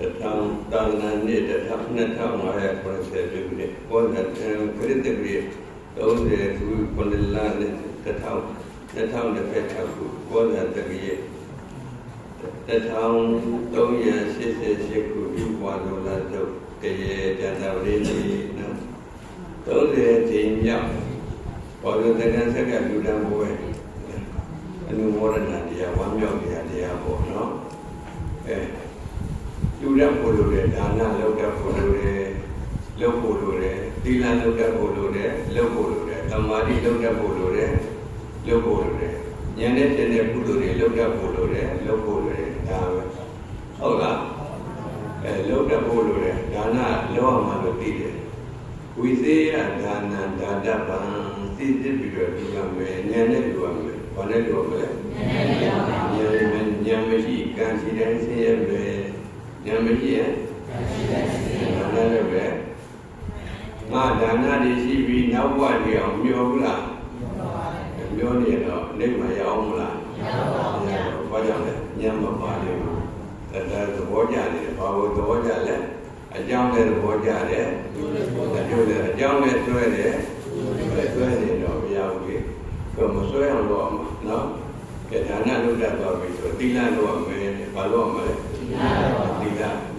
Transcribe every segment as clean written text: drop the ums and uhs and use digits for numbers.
Tangan ni tetap nak maya proses juga. Kalau kereta beri, tahu dia tu pendelan tetap dapat aku. Kalau terbiak, tetap tahu yang sesuatu juga dolar tu kaya jatuh ini. Tahu dia tinggal. Kalau dengan segala sudah boleh. Anu orang dia, wamil dia boleh, no. Sudah boleh, dana sudah boleh, lo boleh, tilan sudah boleh, lo boleh, kamari sudah boleh, lo boleh. Yang ni jenis boleh, sudah boleh, lo boleh. Oh lah, sudah boleh, dana lo amal tidak. Wizia dana dada bang, sisi video dua me, nyanyi dua me, mana dua me? Yang mesti kan sidang saya me. Yang begini, mana lebe? Dana di sini nawar dia umur lah, umur ni lah, ni macam umur lah. Macam ni, yang apa ni? Ada wajah ni, bawa wajah le, ajang le wajah le, ajang le suai le, suai ni lah, biar okey. Kalau suai yang luar, no? Kedana lu dah tahu itu, tilan luar me, balu me.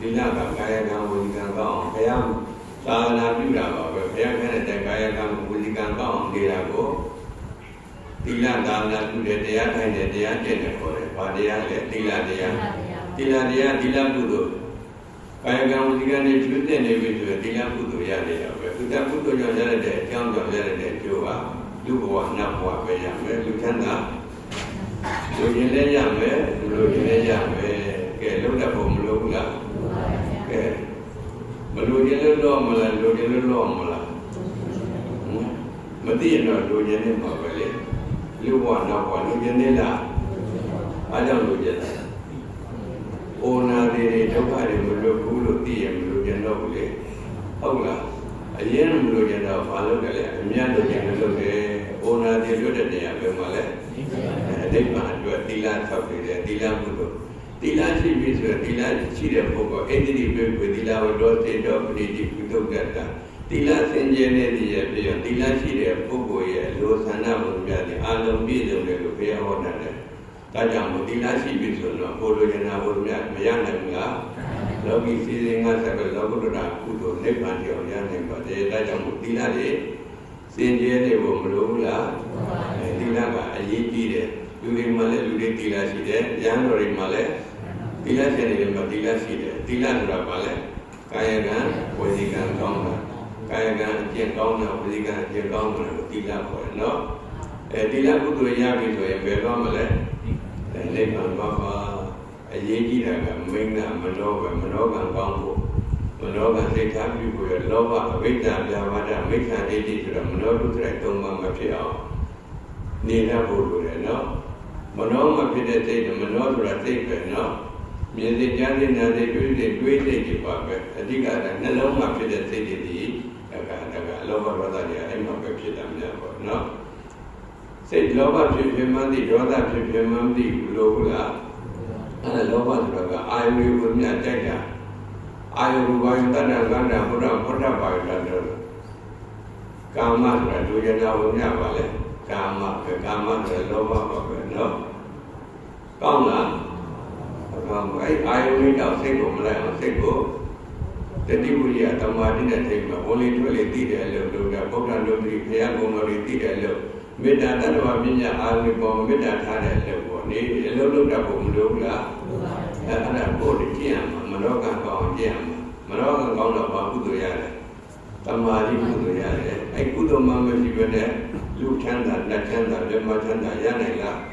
Dila kaya kamu bukan kau, kaya salah juga kau, kaya kaya kamu bukan kau dia aku. Dila dalam tu dia jenis boleh, pada dia dila budu. Kaya kamu bukan dia cuti ni betul, dila budu ya dia. Kita budu yang jadi dia, jangan jadi dia juga. Lu buat nak buat banyak, lu canda. Lu jenis yang Kalau dah pun belum lah, belum jalan malah, mesti nak dua jenis apa balik, luar nak jenis lah, ada dua jenis. Orang ni coba dia belum tiap belum jenis boleh, tahu lah, ayen belum jenis apa kali, mian tu jenis boleh, orang dia dua jenis apa malah, lepas dua tilan sampai dia tilan betul. Tilan si bisa, tilan si dia pokok. Ini berikut tilan dua tidak beri kutuk kata. Tilan senjene dia dia. Tilan si dia pokok ya. Lo sana pun jadi alam bisu dia lo pihak orang ada. Tajam tilan si bisa lo. Polo jana pun jadi macam mana? Lagi si dengan sebab lagu tu nak kutuk lepas dia orang yang pada tajam tilan dia senjene pun belum lah. Tilan apa? Aji dia. Luri malah luri tilan si dia. Jangan luri malah. Tilan jadi lembut tilan sih, tilan berapa le? Kaya kan, posisikan kau nak, kaya kan, jian kau nak, posisikan jian kau nak, tilan boleh, no? Tilan tu tu yang itu yang berapa le? Lepas apa? Jadi dah kan, mengenai menolong kau, menolong sekarang juga, lawa, kita berada, kita jadi sudah menolong terhitung manusia. Ni dah boleh, no? Menolong manusia itu menolong sudah tiada, no? Misalnya jadi nanti duit di bawah, jadi kadang kalau macam itu jadi, agak luar biasa dia, emang berkaitan apa, no? Saya luar biasa mandi, luar biasa mandi, luar, ada luar biasa, ayu punya jaga, ayu bayar tanah, pura bayar tanah, kamar, tu jadi punya apa le, kamar luar biasa, no? Kamar. Ayu ni dah sego Melayu sego. Jadi boleh atau mati dah sego. Boleh tu boleh tidak lo. Dah bukan lo beri pihak boleh tidak lo. Beda tak ada minyak ayu pun beda tak ada lo. Ni lo dah pun lo lah. Ada boleh kiam. Menolong kau kiam. Menolong kau nak bahu tu ya. Tamari tu ya. Aku tu mama si benda. Lu canda, nak canda, lemah canda. Ya ni lah.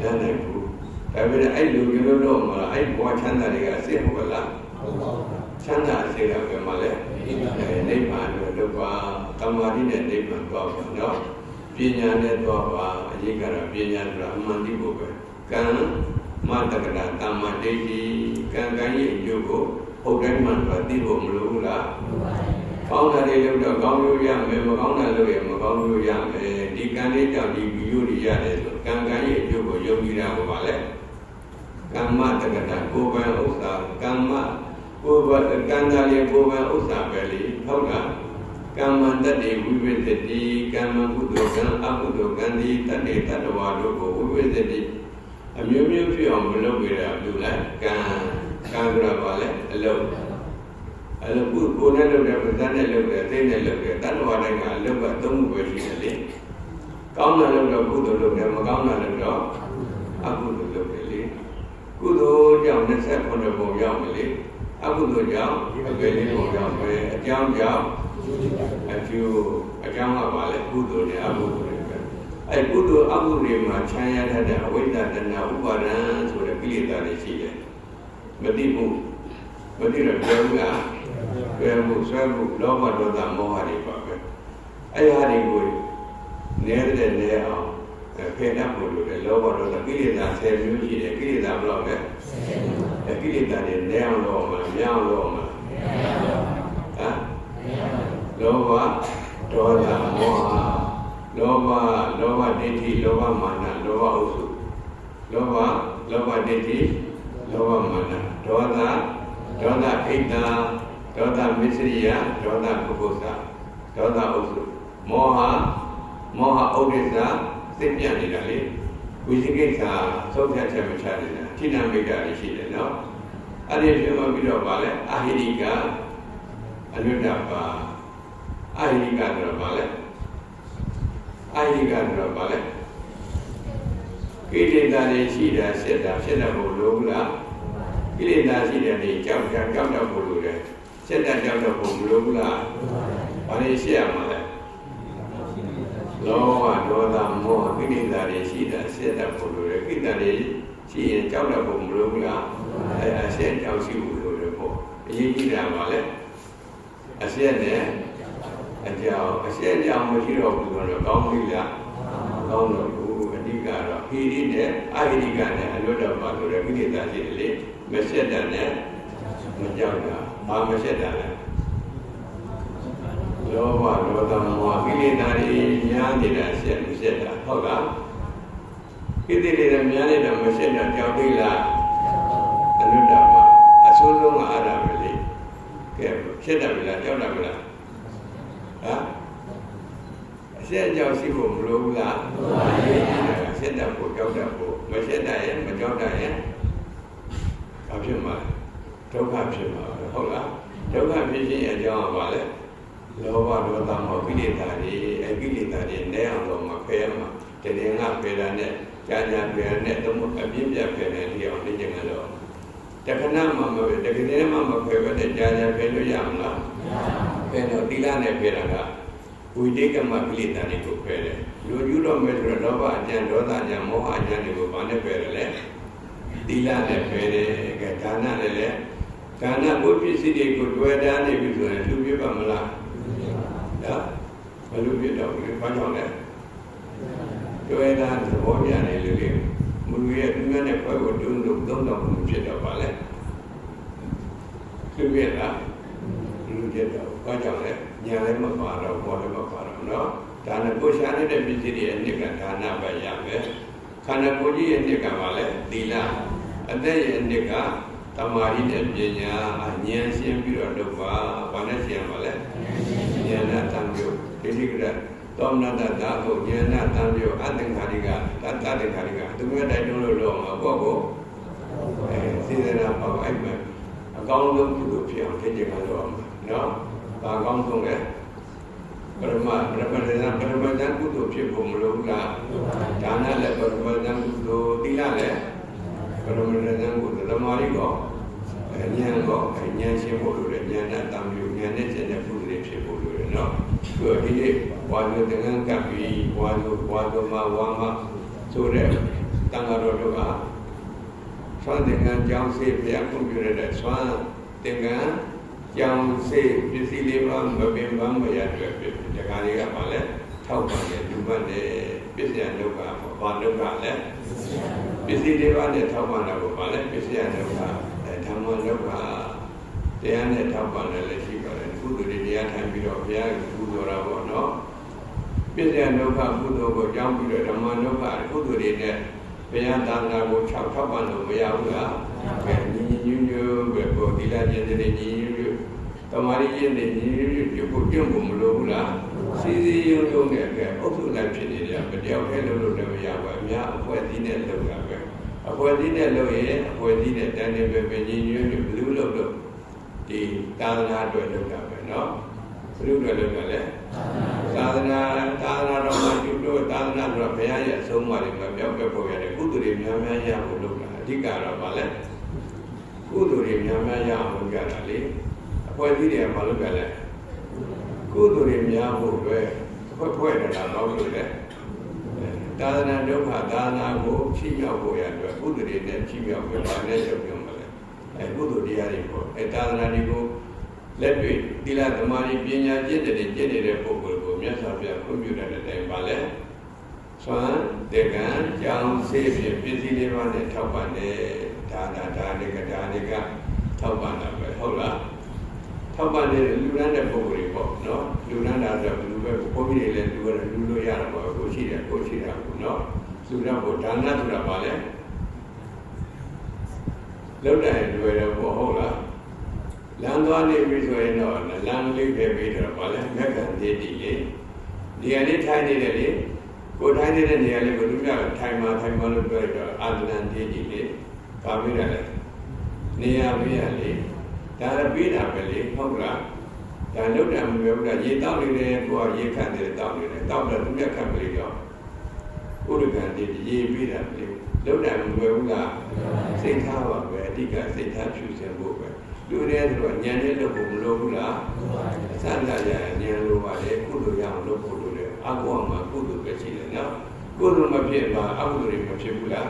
Ya ni tu. Tapi ada lu jual malah, buat canda dia kasih malah, canda saya apa malah, ni mana tu apa, kamari ni apa, no, pinya ni tu apa, jika pinya tu mandi bukan, kan, mata kena tamat di, kan kaya juga, orang mana tiba mulu lah, kau nak dia tu, kau yang, kau nak lu yang, di kan dia di biu dia tu, kan kaya juga, yang dia apa malah. Kamma terkadang kau bayar usaha, kamma ကိုယ်ကကံတာလေးကိုယ်ကဥစ္စာပဲလေဟုတ်လားကမ္မတတ္တိဝိဝိသတိကမ္မကုသိုလ်ကံအကုသိုလ်ကံဒီတတ္တိတတ္တဝါတို့ကိုဝိဝိသတိအမျိုးမျိုးဖြစ်အောင်မလုပ်ကြရဘူးလားကံကံကြပါလေအလုံးကိုယ်နဲ့လုပ်တယ်ပဇတ်နဲ့လုပ်တယ်သိနဲ့လုပ်တယ်တတ္တဝါတိုင်းကအလုပ်ကသုံးခုပဲရှိတယ်လေကောင်းတာလုပ်တော့ကုသိုလ်လုပ်တယ်မကောင်းတာလုပ်တော့အကုသိုလ်လုပ်တယ်လေကုသိုလ်ကြောင့်29ပုံရောက်မယ်လေအကုသိုလ်ကြောင့်အပေလေးပုံရောက်မယ်အကြောင်းကြောင့်အကျိုးအကြောင်းကပါလေကုသိုလ်နဲ့အကုသိုလ်တွေပဲအဲကုသိုလ်အကုသိုလ်တွေမှာခြံရတဲ့အဝိဇ္ဇာတဏှာဥပါဒံဆိုတဲ့ကိလေသာတွေရှိတယ်မသိဘူးမသိတော့ပြောဘူးလားပြောမှုဆွဲမှုလောဘဒေါသမောဟတွေပါပဲအဲဟာတွေကိုနည်းတဲ့နည်းအောင်ဖယ်တတ်ဖို့လိုတယ်လောဘဒေါသကိလေသာ10မျိုးရှိတယ်ကိလေသာဘယ်လောက်လဲကိလေသာတွေနည်းအောင်လုပ်မှာမြောက်လုပ်မှာလောဘဒေါသမောဟလောဘဒိဋ္ဌိလောဘမာနလောဘဥစုလောဘဒိဋ္ဌိလောဘမာနဒေါသခိတ္တာဒေါသမစ္စရိယဒေါသပုဂ္ဂသဒေါသဥစုမောဟဥဒိစ္စသိပြနေတာလေဝိသိကိစ္စသုံးဖြတ်ချက်မချနေတာဌိနမိတ်တာရှိတယ်နော်အဲ့ဒီပြောပြီးတော့ဗာလဲအာဟိရိကအနုတ္တပါအာဟိရိကတော့ဗာလဲအာဟိရိကတော့ဗာလဲကိလေသာတွေရှိတာဖြစ်တာဖို့လိုဘူးလားကိလေသာရှိတဲ့နေကြောက်တော့ဖို့လိုတယ်ဖြစ်တာကြောက်တော့ဖို့မလိုဘူးလားဘာလို့ရှိရမှာလဲလောဘဒေါသမောဟကိလေသာတွေရှိတာဖြစ်တာဖို့လိုတယ်ကိလေသာတွေရှိရင်ကြောက်တော့ဖို့မလိုဘူးလားအရှက်ကြောက်ရှိဖို့လိုတယ်ပေါ့အရေးကြီးတာပါလေအရှက်နဲ့အကြောင်းမရှိတော့ဘူးဆိုတော့ကောင်းပြီလားကောင်းတော့ဘူးအဓိကတော့ဟိရိနဲ့အာဟိရိကနဲ့အလွတ်တော့ပါဆိုတဲ့ကိလေသာရှိတယ်လေမရှက်တာနဲ့မကြောက်တာဘာမရှက်တာလဲလောဘဒေါသမောဟကိလေသာတွေများနေတာရှက်မရှက်တာဟုတ်လားကိလေသာတွေများနေတာမရှက်တာကြောက်သေးလားအနုတ္တပါအဆိုးဆုံးကအဲ့ဒါပဲလေကဲရှက်တယ်မလားကြောက်တယ်မလားအရှက်ကြောက်ရှိဖို့မလိုဘူးလားရှက်တယ်ဖို့ကြောက်တယ်ဖို့မရှက်တယ်ရင်မကြောက်တယ်ရင်ဘာဖြစ်မှာဒုက္ခဖြစ်မှာဟုတ်လားဒုက္ခဖြစ်ခြင်းအကြောင်းကဘာလဲလောဘဒေါသမောဟကိလေသာတွေအကိလေသာတွေနဲ့အောင်တော့မဖယ်မှာတကယ်ငါဖယ်တာနဲ့ကြာဖယ်နဲ့သုံးအပြင်းပြဖယ်နေဒီအောင်သိကြမှာတော့တခဏမှမဖယ်တကယ်မှမဖယ်ဘဲနဲ့ကြာဖယ်လို့ရမလားဖယ်တော့သီလနဲ့ဖယ်တာကဝိတေကမကိလေသာတွေကိုဖယ်တယ်လူကျူးတော့မဲ့ဆိုတော့လောဘအကျဉ်ဒေါသအကျဉ်မောဟအကျဉ်တွေကိုဘာနဲ့ဖယ်တယ်လဲသီလနဲ့ဖယ်တယ်ကဲဒါနနဲ့လည်းဒါနဘုပစ္စည်းတွေကိုတွေ့တာနေပြီဆိုရင်လူပြပါမလားဘယ်လိုပြတော့ဒီဘာကြောင့်လဲတွေ့တာသဘောပြနေလူတွေမူရဲ့သူများနဲ့ဖွဲ့ကိုတုံးလို့သုံးတော့ဘူးဖြစ်တော့ပါလေသူပြတာလူပြတော့ဘာကြောင့်လဲညာလည်းမပါတော့ဘောလည်းမပါတော့เนาะဒါနဲ့ကိုရှာနေတဲ့ပစ္စည်းတွေအနှစ်ကဒါနပဲရမယ်ခန္ဓာကိုယ်ကြီးရဲ့အနှစ်ကပါလေသီလအသက်ရဲ့အနှစ်ကတမာရီနဲ့ပညာဉာဏ်ရှင်းပြီးတော့လုပ်ပါဘာနဲ့ရှင်းပါလဲဉာဏ်တံပြုဒိဋ္ဌိကရသောမနတသာဟုတ်ဉာဏ်တံပြုအသင်္ခါရိကတတ္တသင်္ခါရိကသူများတိုက်တွန်းလို့တော့မှာပေါ့ကိုစေတနာပေါ့အဲ့မှာအကောင်းဆုံးကုသိုလ်ဖြစ်အောင်သိကြမှာတော့နော်ဘာကောင်းဆုံးလဲပရမဇန်ကုသိုလ်ဖြစ်ဖို့မလိုဘူးလားဒါနလည်းပရမဇန်ကုသိုလ်သီလလည်းပရမဇန်ကုသိုလ်သမာဓိကောဉာဏ်ရှင်းဖို့လိုတယ်ဉာဏ်နဲ့တံပြုဉာဏ်နဲ့ကျင့်တဲ့ပုဂ္ဂိုလ်ဖြစ်ဖို့လိုတယ်နော်ဒီနေ့ဝါရုတငန်းကပ်ပြီးဝါရုမဆိုတဲ့တန်ဃာတော်တို့ကဆွမ်းသင်္ကန်းကြောင်းစေဘုရားခွင့်ပြုရတဲ့ဆွမ်းသင်္ကန်းကြောင်းစေပစ္စည်းလေးပါမပင်ပန်းမရတဲ့တခါလေးကပါလဲထောက်ပံ့တယ်လူပတ်တယ်ပစ္စယဒုက္ခဘာဒုက္ခလဲပစ္စည်းလေးပါနဲ့ထောက်ပံ့တာကိုပါလဲပစ္စယဒုက္ခဓမ္မဒုက္ခတရားနဲ့ထောက်ပံ့တယ်လည်းရှိပါတယ်ကုသိုလ်တွေတရားထိုင်ပြီးတော့ဘုရားကုသိုလ်တာပေါ့နော်ပစ္စယဒုက္ခကုသိုလ်ကိုကြောင်းပြီးတော့ဓမ္မဒုက္ခကုသိုလ်တွေနဲ့ဘုရားသာသနာကိုထောက်ပံ့လို့မရဘူးလားညဉ့်ပဲပေါ်သီလ လာခြင်းတွေညီညွတ်တမာရီခြင်းတွေညီညွတ်ပြုဖို့ပြုဖို့မလိုဘူးလားစီစီရုံရုံနဲ့အုပ်စုလိုက်ဖြစ်နေတယ်မတယောက်တည်းလုံးလို့လည်းမရပါဘူးအများအဖွဲ့အစည်းနဲ့လုပ်တာပဲအဖွဲ့အစည်းနဲ့လုပ်ရင်အဖွဲ့အစည်းနဲ့တန်းနေပဲညီညွတ်ဘယ်လိုလုပ်လို့ဒီသာသနာအတွက်လုပ်တာပဲเนาะဘယ်လိုလုပ်လဲသာသနာတော်မှာပြုလို့သာသနာတော်ဘုရားရဲ့အဆုံးအမတွေမပြောင်းပြဖို့ရတယ်ကုသိုလ်တွေများများရဖို့လုပ်တာအဓိကတော့ဗာလဲကုသိုလ်တွေများများရအောင်လုပ်ကြတာလေအဖွဲ့အစည်းတွေကမလုပ်ကြလဲကုသိုလ်တွေများဖို့ပဲဖွဲ့နေတာတော့လို့လေသာသနာဒုက္ခသာသနာကိုဖြည့်မြောက်ဖို့ရအတွက်ကုသိုလ်တွေနဲ့ဖြည့်မြောက်ဖို့ဗာနဲ့ရုပ်ပြုံးမလဲကုသိုလ်တရားတွေပေါ့သာသနာတွေကိုလက်တွေ့သီလသမာဓိပညာကျင့်တဲ့ကျင့်နေတဲ့ပုဂ္ဂိုလ်ကိုမြတ်စွာဘုရားခွင့်ပြုတဲ့အတိုင်းပါလဲသွမ်းတေကံကြောင်းစေဖြစ်ပစ္စည်းလေးပါးနဲ့ထောက်ပံ့တယ်ဒါတွေကထောက်ပံ့တာပဲဟုတ်လားထောက်ပံ့တဲ့လူရန်တဲ့ပုဂ္ဂိုလ်တွေပေါ့နော်လူရန်တာဆိုဘယ်လိုပဲဘုန်းကြီးတွေလည်းလူလို့ရတာပေါ့ကိုရှိတာကိုနော်လူရန်ကိုဒါနဆိုတာပါလဲလောက်တယ်လွယ်တယ်ပေါ့ဟုတ်လားလမ်းသွားနေပြီဆိုရင်တော့လမ်းလေးပဲပြီးတော့ဗာလဲမက်ကံတည်တည်လေနေရာလေးထိုင်နေတယ်လေကိုထိုင်နေတဲ့နေရာလေးကိုလူများထိုင်မှလို့ပြောတော့အာသနန်တည်တည်လေပါပြီးတယ်လေနေရာပေးရလေဒါလည်းပေးတာပဲလေဟုတ်လားဒါလောက်တယ်မပြောဘူးလားရေတောက်နေတယ်ကိုကရေခန့်တယ်တောက်နေတယ်တောက်တော့လူများခန့်ပြီးတော့ဥဒကံတည်ရေပေးတာလေလောက်တယ်မပြောဘူးလားစိတ်ထားပါပဲအဓိကစိတ်ထားဖြူစင်ဖို့ပဲလူတွေဆိုတော့ဉာဏ်နဲ့လုပ်ဖို့မလိုဘူးလားစံသာရဉာဏ်လိုပါလေကုသိုလ်ရအောင်လုပ်ဖို့လိုတယ်အကုအောင်မှာကုသိုလ်ပဲရှိတယ်နော်ကုသိုလ်မဖြစ်ပါအကုသိုလ်တွေမဖြစ်ဘူးလား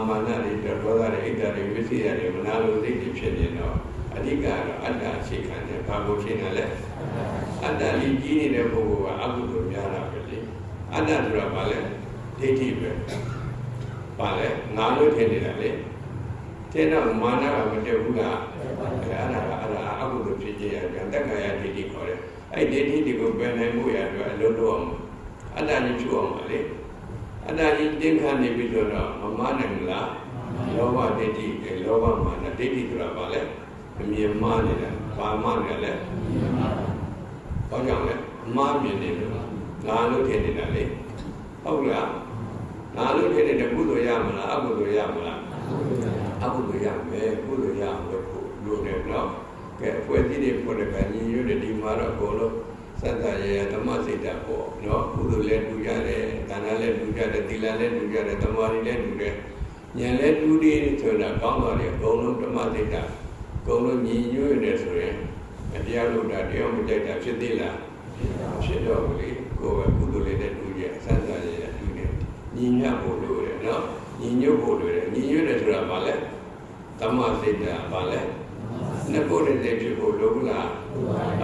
မာနတွေဒေါသတွေဣဒ္ဓတွေဝိသိယတွေမနာလိုစိတ်တွေဖြစ်နေတော့အဓိကတော့အတ္တအခြေခံတယ်ဘာလို့ဖြစ်နေလဲအတ္တကြီးကြီးနေတဲ့ပုဂ္ဂိုလ်ကအကုသိုလ်များတာပဲလေအတ္တဆိုတာဘာလဲဒိဋ္ဌိပဲဘာလဲငါလို့ထင်နေတာလေတဲ့တော့မာနကမတည့်ဘူးလားအဲ့ဒါအကုသိုလ်ဖြစ်ခြင်းရတယ်တက္ကရာဒိဋ္ဌိခေါ်တယ်အဲ့ဒီဒိဋ္ဌိကိုပယ်နိုင်ဖို့ရအတွက်အလုံးလုံးအောင်အတ္တကြီးဖြစ်အောင်ပါလေအတ္တကြီးတင်းခါနေပြီဆိုတော့မမနိုင်ဘူးလားလောဘဒိဋ္ဌိလောဘမာနဒိဋ္ဌိဆိုတာဘာလဲအမြင်မှားနေတာဘာမှမလဲဘာကြောင့်လဲအမှားမြင်နေလို့ငါလို့ထင်နေတာလေဟုတ်လားငါလို့ထင်နေတဲ့ကုသိုလ်ရမလားအကုသိုလ်ရမလားအကုသိုလ်ရမယ်ကုသိုလ်ရအောင်လို့လို့နေတော့ကဲဖွဲ့စည်းနေပေါ်တဲ့ကညီညွတ်တဲ့ဒီမှာတော့ဘောလို့စက်တရဓမ္မစိတ်ဓာတ်ပေါ့နော်ကုသိုလ်လည်းတူရတယ်ဒါနလည်းတူရတယ်သီလလည်းတူရတယ်သမာဓိလည်းတူတယ်ဉာဏ်လည်းတူတယ်ဆိုတာကောင်းသွားတယ်အကုန်လုံးဓမ္မစိတ်ဓာတ်အကုန်လုံးညီညွတ်နေဆိုရင်တရားလို့တာတရားမကြိုက်တာဖြစ်သေးလားဖြစ်တော့ဘူးလေကိုယ်ကကုသိုလ်လည်းတူရစက်တရတူတယ်ညီညွတ်ဖို့လိုတယ်နော်ညီညွတ်ဖို့လိုတယ်ညီညွတ်တယ်ဆိုတာဘာလဲဓမ္မစိတ်ဓာတ်ဘာလဲနှစ်ခုတည်းဖြစ်ဖို့လိုဘူးလား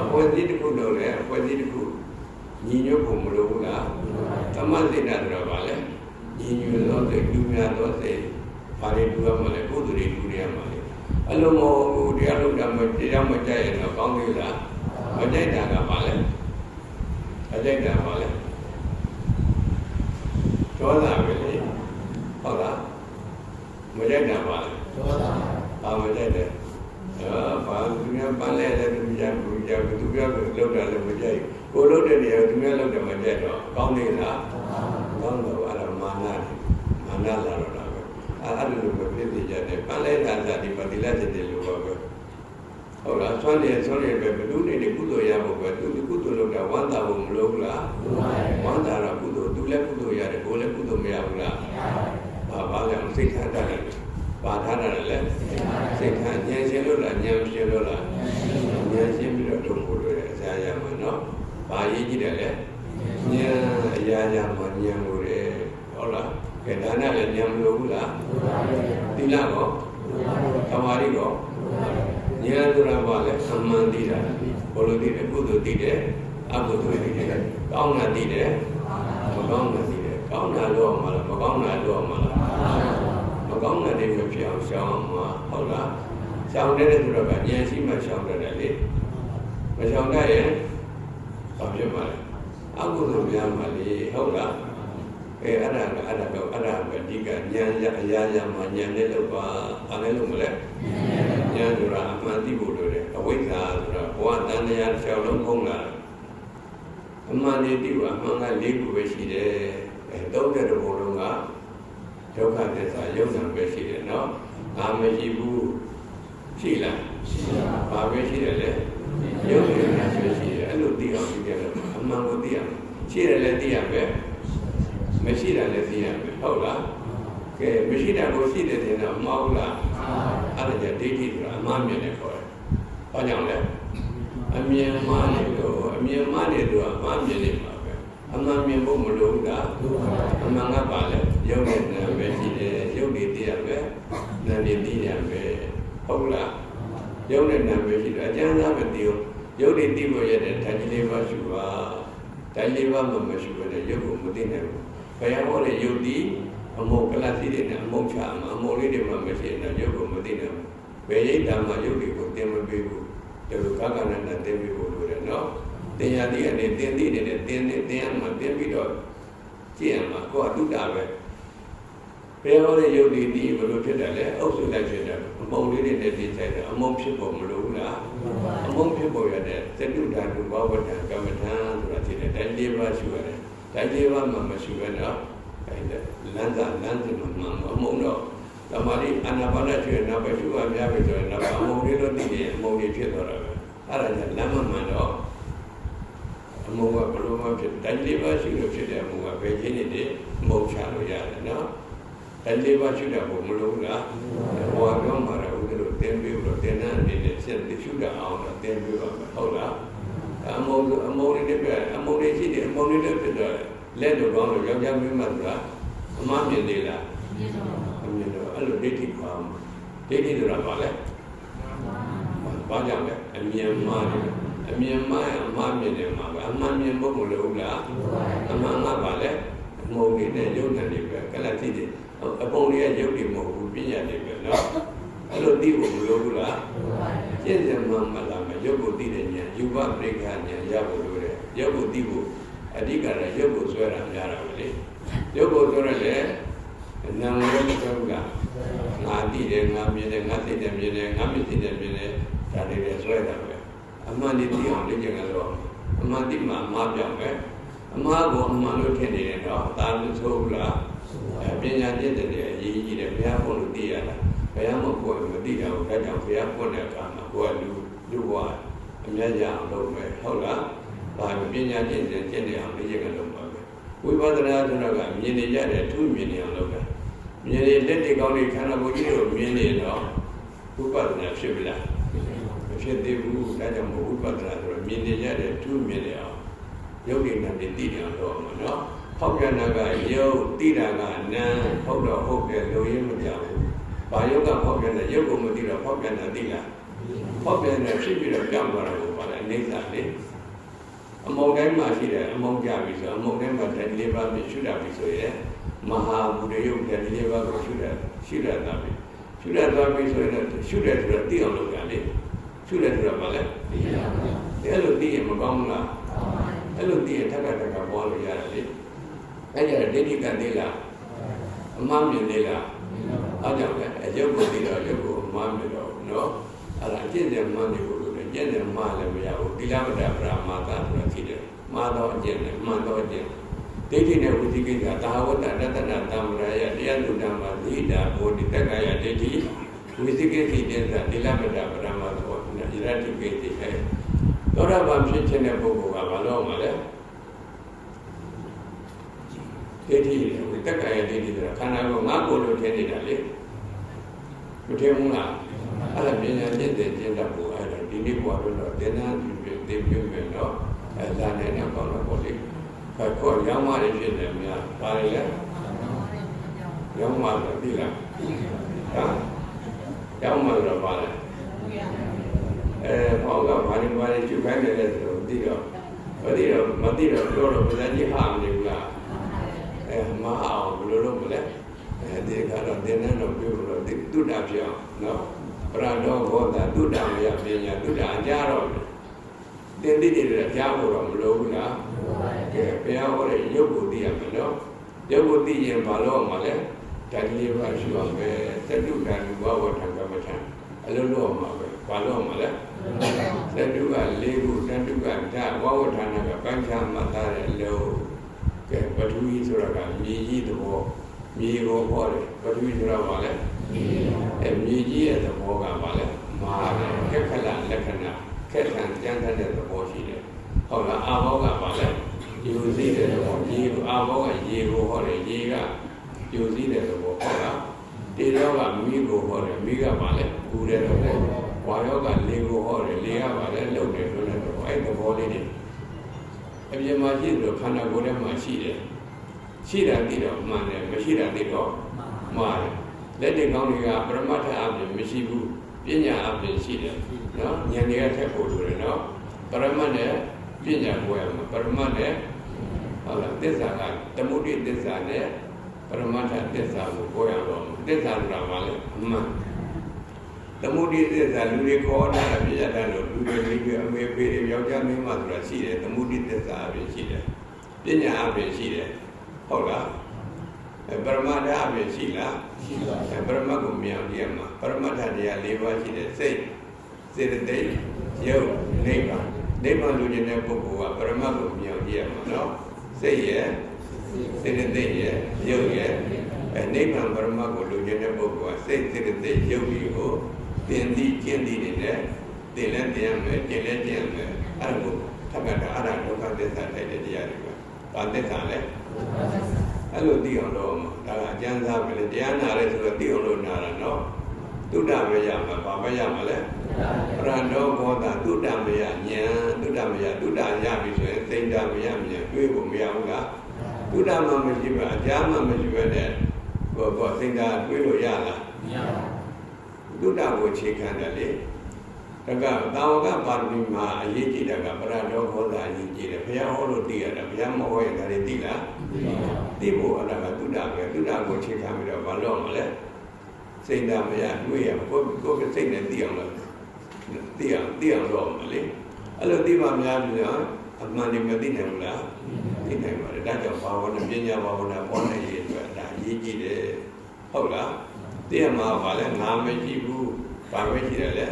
အဖွဲ့အစည်းတစ်ခုလိုလဲအဖွဲ့အစည်းတစ်ခုညီညွတ်ဖို့မလိုဘူးလားဓမ္မစိတ်ဓာတ်ဆိုတာဘာလဲညီညွတ်သောစိတ်လူများသောစိတ်ဘာတွေတူရမလဲကုသိုလ်တွေတူရမှာလေအလုံးမဟုတ်တရားလုံးတာမတရားမကြိုက်ရင်တော့ကောင်းသေးလားမကြိုက်တာကဘာလဲအကြိုက်တာဘာလဲဒေါသပဲလေဟုတ်လားမကြိုက်တာပါလေဒေါသဘာမကြိုက်တယ်ဘာသူများပန်းလဲတယ်သူများသူပြောလောက်တာလည်းမကြိုက်ကိုလောက်တဲ့နေရာသူများလောက်တယ်မကြိုက်တော့ကောင်းနေလားကောင်းတော့အဲ့ဒါမာနလာတော့တာပဲအဲ့လိုပဲဖြစ်နေကြတယ်ပန်းလဲတာစသည်ပတိလက်တဲ့လိုပါပဲဟုတ်လားဆွမ်းနေပဲဘယ်လိုနေကုသိုလ်ရဖို့ပဲသူကုသိုလ်လုပ်တာဝမ်းသာဖို့မလိုဘူးလားဝမ်းသာတော့ကုသိုလ်သူလည်းကုသိုလ်ရတယ်ကိုလည်းကုသိုလ်မရဘူးလားဘာလဲစိတ်ထားတတ်တယ်ဘာထားတာလဲစိတ်ထားဉာဏ်ရှင်းလို့လားဉာဏ်ရှင်းလို့လားဉာဏ်ရှင်းပြီးတော့ထုံဖို့လိုတယ်အစားရမှာနော်ဘာရေးကြည့်တယ်လဲဉာဏ်အရာရာမှာဉာဏ်လိုတယ်ဟုတ်လားကဲဒါနလည်းဉာဏ်မလိုဘူးလားသီလကောသမာဓိကောဉာဏ်ဆိုတာဘာလဲအမှန်သိတာဘယ်လိုသိတယ်ကုသိုလ်သိတယ်အကုသိုလ်သိတယ်ကောင်းတာသိတယ်မကောင်းတာသိတယ်ကောင်းတာလို့မှလားမကောင်းတာလို့မှလားမကောင်းတဲ့တွေဖြစ်အောင်ရှောင်းမှာဟုတ်လားရှောင်းတဲ့ဆိုတော့ကဉာဏ်ရှိမှရှောင်းတယ်လေမရှောင်းတတ်ရင်ဘာဖြစ်မှာလဲအကုသိုလ်များမှာလေဟုတ်လားအဲ့ဒါပဲအဓိကဉာဏ်အရာရာမှာဉာဏ်နဲ့လောက်ပါဘာလဲလို့မလဲဉာဏ်ဆိုတာအ တိဖို့လိုတယ်အဝိဇ္ဇာဆိုတာဘဝတန်တရားတစ်လျှောက်လုံးဖုံးလာအမှန်တည်းတိဖို့အမှန်က၄ခုပဲရှိတယ်30ဘုံလုံးကဒုက္ခသစ္စာယုံနာပဲရှိတယ်နော်ငါမရှိဘူးရှိလားရှိပါဘာပဲရှိတယ်လဲယုံနာပဲရှိတယ်အဲ့လိုသိအောင်ကြည့်ကြတော့အမှန်ကိုသိရမယ်ရှိတယ်လည်းသိရမယ်မရှိတာလည်းသိရမယ်ဟုတ်လားကဲမရှိတာကိုရှိတယ်တဲ့တော့မဟုတ်လားအဲ့ဒါကြောင့်ဒိဋ္ဌိဆိုတာအမှားမြင်တယ်ခေါ်တယ်ဘာကြောင့်လဲအမြင်မှားနေလို့အမြင်မှားနေလို့အမှားမြင်နေမှာပဲအမှန်မြင်ဖို့မလိုဘူးလားအမှန်ကပါလဲယုံနဲ့နာပဲရှိတယ်ယုံနေသိရမယ်နာနေသိရမယ်ဟုတ်လားယုံနဲ့နာပဲရှိတယ်အကျဉ်းသားမသိဘူးယုံနေသိဖို့ရတဲ့ဓာတ်ကြီးလေးပါရှိပါဓာတ်လေးပါမှမရှိဘဲနဲ့ယုံကိုမသိနိုင်ဘူးဘယ်ဟောတဲ့ယုံဒီအမောကလစီတွေနဲ့အမုံချမှာအမောလေးတွေမှမရှိရင်ရုပ်ကိုမသိနိုင်ဘူး။ဘယ်ရိတ်တာမှရုပ်တွေကိုသင်မပေးဘူး။ဒါလိုကာကနနဲ့သင်ပေးဖို့လိုတယ်နော်။သင်ရသည်ကနေသင်သည်နဲ့သင်ရမှာသင်ပြီးတော့ကြည့်ရမှာကိုယ်ကတုတာပဲ။ဘယ်ဟောတဲ့ရုပ်တွေဒီဘယ်လိုဖြစ်တယ်လဲ။အုပ်စုလိုက်ဖြစ်တယ်။အမုံလေးတွေနဲ့ဒီဆိုင်တယ်အမုံဖြစ်ဖို့မလိုဘူးလား။အမုံဖြစ်ဖို့ရတဲ့သတုဓာတုဘဝတ္တကမ္မထာဆိုတာဖြစ်တယ်။တိုင်းလေးပါရှိရတယ်။တိုင်းလေးပါမှမရှိဘဲနော်။လမ်းသာလမ်းစီမှာအမုံတော့ဓမ္မလေးအနာပါဒကျွေးနာပဲသူ့အများပဲဆိုရင်တော့အမုံလေးလို့သိရင်အမုံလေးဖြစ်သွားတာပဲအဲ့ဒါကြောင့်လမ်းမှန်တော့အမုံကဘလို့မှဖြစ်တိုင်းလေးပါရှိလို့ဖြစ်တဲ့အမုံကဘယ်ချင်းနေတယ်မုံချလို့ရတယ်နော်တိုင်းလေးပါရှိတဲ့ဘုံမလို့လားဟောပြောမှာတော့ဦးတို့သင်ပြီးတော့သင်တဲ့အနေနဲ့ဆက်ပြီးရှုတာအောင်တော့သင်ပြီးတော့ဟုတ်လားအမုံလေးတွေပဲအမုံလေးရှိတယ်အမုံလေးတွေဖြစ်တော့လက်တို့ကောင်းလို့ယောက်ျားမင်းမဆိုတာအမှားမြင်သေးလားအမြင်တော့အဲ့လိုဒိဋ္ဌိခေါ်မှာဒိဋ္ဌိဆိုတာဘာလဲဘာကြောင့်လဲအမြင်မှားတယ်အမြင်မှားအမှားမြင်တယ်မှာပဲအမှန်မြင်ဖို့မလိုဘူးလားအမှန်ကဘာလဲအမုံလေးနဲ့ယုတ်တယ်တွေပဲကလတိတွေအပုံလေးကယုတ်တယ်မဟုတ်ဘူးပြညာတွေပဲနော်အဲ့လိုသိဖို့မလိုဘူးလားကျင့်စဉ်မှမလားမယုတ်ကိုသိတဲ့ဉာဏ်ယူပပရိက္ခဉာဏ်ရဖို့လိုတယ်ယုတ်ကိုသိဖို့အဓိကကရုပ်ကိုဆွဲတာများတာပဲလေရုပ်ကိုဆွဲရလေနာမ်ရုပ်ကိုကငါသိတယ်ငါမြင်တယ်ငါသိတယ်မြင်တယ်ငါမသိတယ်မြင်တယ်ဒါတွေပဲဆွဲတာပဲအမှန်တည်းသိအောင်လေ့ကျင့်ကြတော့အမှန်တည်းမှအမှားပြောင်းပဲအမှားကိုအမှန်လို့ထင်နေတယ်တော့ဒါလို့ဆိုဘူးလားပညာကျင့်တယ်အရေးကြီးတယ်ဘုရားဖို့လို့သိရတာဘုရားမကိုယ်မသိတာကိုဒါကြောင့်ဘုရားပွင့်တဲ့အခါမှာကိုယ်ကလူဘဝအများကြီးအောင်လုပ်မယ်ဟုတ်လားဘာပညာကျင့်တယ်ကျင့်တယ်အောင်လေ့ကျင့်ကြလို့ပါပဲဝိပဿနာဆိုတော့ကမြင်နေကြတယ်သူမြင်နေအောင်လုပ်တာမြင်နေလက်တွေကောင်းတွေခန္ဓာကိုယ်ကြီးကိုမြင်နေတော့ဝိပဿနာဖြစ်ပြီလားမဖြစ်သေးဘူးဒါကြောင့်ဝိပဿနာဆိုတော့မြင်နေကြတယ်သူမြင်နေအောင်ယုတ်ဉာဏ်တွေသိနေအောင်လုပ်အောင်နော်ဖောက်ပြန်တာကယုတ်သိတာကနာဟုတ်တော့ဟုတ်တယ်လိုရင်းမပြောင်းဘူးဘာယုတ်ကဖောက်ပြန်တယ်ယုတ်ကိုမသိတော့ဖောက်ပြန်တာသိလားဖောက်ပြန်တယ်ဖြစ်ပြီးတော့ပြောင်းသွားတာကိုပါလေအိဋ္ဌာလေအမုံတိုင်းမှာရှိတယ်အမုံကြပြီဆိုအမုံတိုင်းမှာဓာတ်လေးပါးမြရှုတာပြီဆိုရင်မဟာဘူရယုတ်ဓာတ်လေးပါးကိုရှုတာတာပြီရှုတာသွားပြီဆိုရင်ရှုတယ်ဆိုတော့သိအောင်လုပ်ကြလေရှုတယ်ဆိုတော့ဗာလဲသိရပါဘူးအဲ့လိုသိရင်မကောင်းဘူးလားအဲ့လိုသိရင်ထပ်ထပ်ပေါ်လို့ရတယ်လေအဲ့ကြဒိဋ္ဌိကသေးလားအမှားမြင်သေးလားအားကြောင့်လေအယုတ်ကိုသိတော့ယုတ်ကိုအမှားမြင်တော့နော်အဲ့ဒါအကျင့်တယ်မှန်းနေဖို့ကျင့်တယ်မှားလည်းမရဘူးသီလဝတ္တပရမာသဆိုတာဖြစ်တယ်မှားတော့အကျင့်နဲ့မှန်တော့အကျင့်ဒိဋ္ဌိနဲ့ဝိသိကိစ္စသာဝတ္တတတနာတမ္ပရာယတရားလူတ္တမှာသီတာဘောဓိတက္ကယဒိဋ္ဌိဝိသိကိစ္စတဲ့သီလဝတ္တပရမာသဘောနဲ့ယရတိကိစ္စပဲသောရပန်ဖြစ်ခြင်းတဲ့ပုဂ္ဂိုလ်ကဘာလို့မှလဲဒိဋ္ဌိဝိတက္ကယဒိဋ္ဌိဆိုတာခန္ဓာကိုယ်ငါကိုယ်လို့ထင်နေတာလေမထင်ဘူးလားအဲ့ဒါပညာကျင့်တဲ့ကျင့်တတ်ဖို့အဲ့ဒါဒီနေ့ဘဝတော့သင်္นานသိပြမယ်တော့အဲ့ဒါနဲ့တော့ကောင်းတော့ပေါ့လေခေါ်ရောင်းမရဖြစ်တယ်များပါလေရောင်းမတော့သိလားဟာရောင်းမတော့ပါလေဘောကဘာလို့ကျုပ်ခိုင်းတယ်လဲဆိုတော့သိတော့မသိတော့ပြောတော့ပဇာကြီးဟာမနေဘူးလားမအောင်ဘယ်လိုလုပ်မလဲဒီကတော့သင်္นานတော့ပြောလို့တုဒ္ဒပြောင်းနော်ပရဒောဘောတာတုဒ္ဒမယပညာတုဒ္ဒအကြတော့သင်သိတယ်ကြားဖို့တော့မလိုဘူးလားကဲဘုရားဟောတဲ့ရုပ်ကိုသိရမယ်နော်ရုပ်ကိုသိရင်ဘာလို့မှလဲဓာတ်လေးပါရှိအောင်ပဲသတ္တုဓာတ်ဘဝဝဋ္ဌကမ္မထံအ လုံးလို့မှာပဲဘာလို့မှာလဲသတ္တုက၄ခုတတ္တုကဓာတ်ဝဝဌာနကပန်းချမှတ်သားတဲ့အလုံးကဲပထဝီဆိုတာကမြေကြီးသဘောမြေကိုဟောတယ်ပထဝီဆိုတာဘာလဲမြေကြီးရဲ့သဘောကဘာလဲမာတယ်ခက်ခက်လလက္ခဏာခက်ထန်ကြမ်းတမ်းတဲ့သဘောရှိတယ်ဟုတ်လားအာဘောကဘာလဲယူစည်းတဲ့သဘောရေကိုအာဘောကရေကိုဟောတယ်ရေကယူစည်းတဲ့သဘောဟုတ်လားတေရောကမိကိုဟောတယ်မိကဘာလဲပူတဲ့သဘောဝါယောကလေကိုဟောတယ်လေကဘာလဲလှုပ်တယ်လို့လည်းသဘောအဲ့သဘောလေးတွေအပြင်မှာရှိတယ်ခန္ဓာကိုယ်ထဲမှာရှိတယ်ရှိတာသိတော့မှန်တယ်မရှိတာသိတော့မှားတယ်လက်တွေကောင်းတွေကပရမတ္ထအပြင်မရှိဘူးပညာအပြင်ရှိတယ်နော်ဉာဏ်တွေကထက်ဖို့လိုတယ်နော်ပရမတ်နဲ့ပညာကိုရမှာပရမတ်နဲ့ဟုတ်လားသစ္စာကသမုဒိသစ္စာနဲ့ပရမတ္ထသစ္စာကိုကိုရတော့သစ္စာဆိုတာဘာလဲအမှန်သမုဒိသစ္စာလူတွေခေါ်တာပြရတာလို့လူတွေအမေဖေးယောက်ျားမင်းမဆိုတာရှိတယ်သမုဒိသစ္စာအပြင်ရှိတယ်ပညာအပြင်ရှိတယ်ဟုတ်လားပရမတ္ထအပြင်ရှိလားရှိပါပရမတ်ကိုမြင်အောင်ကြည့်ရမှာပရမတ္ထတရား၄ပါးရှိတယ်စိတ်စေတသိက်ရုပ်နိဗ္ဗာန်နိဗ္ဗာန်လူကျင်တဲ့ပုဂ္ဂိုလ်ကပရမတ်ကိုမြင်အောင်ကြည့်ရမှာနော်စိတ်ရဲ့စေတသိက်ရဲ့ရုပ်ရဲ့နိဗ္ဗာန်ပရမတ်ကိုလူကျင်တဲ့ပုဂ္ဂိုလ်ကစိတ်စေတသိက်ရုပ်ကြီးကိုသင်သိကျင့်သိနေတဲ့သင်လည်းသင်ရမယ်ကျင့်လည်းကျင့်ရမယ်အဲ့ဒါကိုထပ်ကတာအရဒုက္ခသစ္စာထိုက်တဲ့တရားတွေပဲဘာသစ္စာလဲအဲ့လိုသိအောင်တော့ဒါကအကျဉ်းစားပဲလေတရားနာရဲဆိုတော့သိအောင်လို့နာတာနော်သုဒ္ဓမယမှာဘာမယမှာလဲပရဏောဘောတာသုဒ္ဓမယဉာဏ်သုဒ္ဓမယသုဒ္ဓရပြီဆိုရင်သိန္ဒမယဉာဏ်တွေးဖို့မရဘူးလားသုဒ္ဓမှမရှိပါအကြာမှမရှိပဲနဲ့ဘောသိန္ဒတွေးလို့ရလားမရပါဘူးသုဒ္ဓကိုခြေခံတယ်လေဒါကတာဝကပါရမီမှာအရေးကြီးတာကပရဏောဘောတာအရေးကြီးတယ်ဘုရားဟောလို့သိရတာဘုရားမဟောရင်ဒါတွေသိလားသိဖို့အဲ့ဒါကသုဒ္ဓပဲသုဒ္ဓကိုခြေခံပြီးတော့ဘာလို့မလဲစိတ်ဓာတ်မရတွေ့ရကိုယ်စိတ်နဲ့သိအောင်လို့သိအောင်တော့မလဲအဲ့လိုသိမှများပြီနော်အမှန်တည်းမသိနိုင်ဘူးလားသိနိုင်ပါတယ်ဒါကြောင့်ဘာဝနာပညာဘာဝနာပေါ်နေရတဲ့ဒါအရေးကြီးတယ်ဟုတ်လားသိရမှာဘာလဲငါမရှိဘူးဘာပဲရှိတယ်လဲ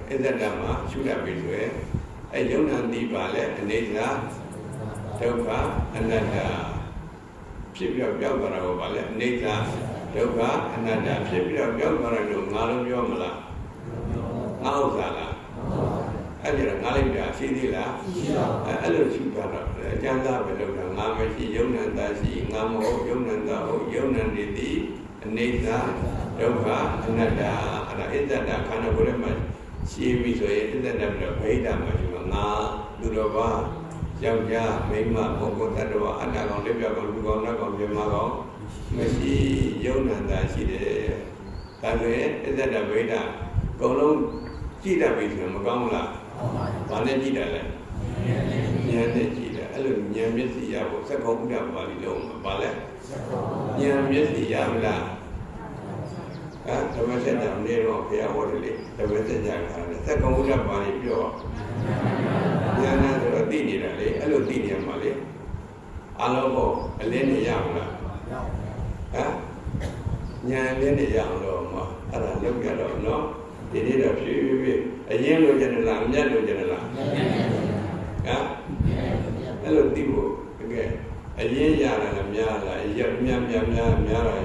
အဲ့ဒါမှာရှုရပြီဆိုရင်အဲ့ယုံနာသိပါလဲအနေစာဒုက္ခအနတ္တဖြစ်ပြောက်ပြောက်သွားတာကိုဗာလဲအနေစာဒုက္ခအနတ္တဖြစ်ပြောက်ပြောက်သွားတယ်လို့ငါလုံးပြောမလားငါဥစ္စာလားအဲ့ဒါငါလိုက်တာရှိသေးလားရှိပါဘူးအဲ့လိုရှိတာတော့အကျဉ်းသားပဲလို့တာငါမရှိယုံနံတာရှိငါမဟုတ်ယုံနံတာဟုတ်ယုံနံနေသည်အနေစာဒုက္ခအနတ္တအဲ့ဒါအစ္ဆဒခန္ဓာကိုယ်ထဲမှာရှိပြီဆိုရင်အစ္ဆဒပြီးတော့ဗိဓာမှာရှိမှာငါသူတော်ဘာယောက်ျားမိန်းမပုဂ္ဂိုလ်တ attva အတ္တကောင်လက်ပြောက်ကောင်လူကောင်နတ်ကောင်ပြမကောင်မရှိယုံနံတာရှိတယ်ဒါဆိုရင်အစ္ဆဒဗိဓာအကုန်လုံးကြည့်တတ်ပြီဆိုရင်မကောင်းဘူးလားဘာနဲ့ကြည့်တယ်လဲဉာဏ်နဲ့ကြည့်တယ်အဲ့လိုဉာဏ်မျက်စိရဖို့စက္ကုံဥဒ္ဒပါဠိလုံးမှာဘာလဲဉာဏ်မျက်စိရမလားဓမ္မစကြာနေတော့ဘုရားဟောတယ်လေဓမ္မစကြာကလည်းစက္ကုံဥဒ္ဒပါဠိပြောဉာဏ်နဲ့ဆိုတော့သိနေတာလေအဲ့လိုသိနေမှာလေအလုံးပေါ့အလင်းနဲ့ရမလားဉာဏ်လေးနဲ့ရအောင်တော့မှာအဲ့ဒါလောက်ကြတော့နော်ဒီနေ့တော့ဖြည်းဖြည်းအရင်လိုချင်တယ်လားအမြတ်လိုချင်တယ်လားအဲ့လိုသိဖို့တကယ်အရင်ရတာလည်းများလားရများတာ